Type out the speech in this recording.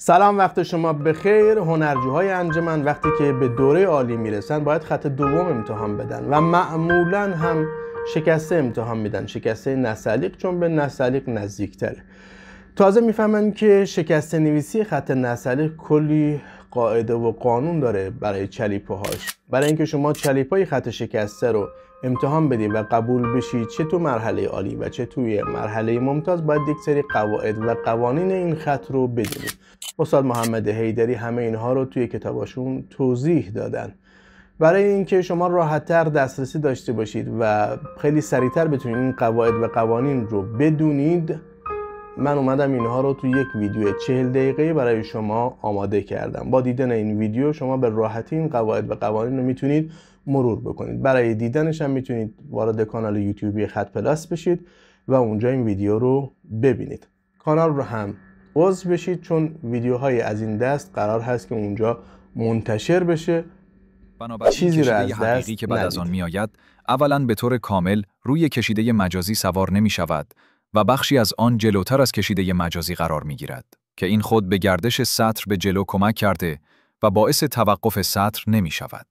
سلام، وقت شما بخیر. هنرجوهای انجمن وقتی که به دوره عالی میرسن باید خط دوم امتحان بدن و معمولا هم شکسته امتحان میدن، شکسته نستعلیق، چون به نستعلیق نزدیکتره. تازه میفهمن که شکسته نویسی خط نستعلیق کلی قاعده و قانون داره برای چلیپاهاش. برای اینکه شما چلیپای خط شکسته رو امتحان بدید و قبول بشید، چه تو مرحله عالی و چه توی مرحله ممتاز، باید یک سری قواعد و قوانین این خط رو بدونید. استاد محمد حیدری همه اینها رو توی کتاباشون توضیح دادن. برای اینکه شما راحت‌تر دسترسی داشته باشید و خیلی سریعتر بتونید این قواعد و قوانین رو بدونید، من اومدم اینها رو توی یک ویدیو 40 دقیقه‌ای برای شما آماده کردم. با دیدن این ویدیو شما به راحتی این قواعد و قوانین رو میتونید مرور بکنید. برای دیدنش هم میتونید وارد کانال یوتیوبی خط پلاس بشید و اونجا این ویدیو رو ببینید. کانال رو هم عضو بشید، چون ویدیوهای از این دست قرار هست که اونجا منتشر بشه. بنابراین چیزی رو کشیده از حقیقی دست که بعد از آن ندید. میآید، اولاً به طور کامل روی کشیده مجازی سوار نمی شود و بخشی از آن جلوتر از کشیده مجازی قرار می گیرد که این خود به گردش سطر به جلو کمک کرده و باعث توقف سطر نمی شود.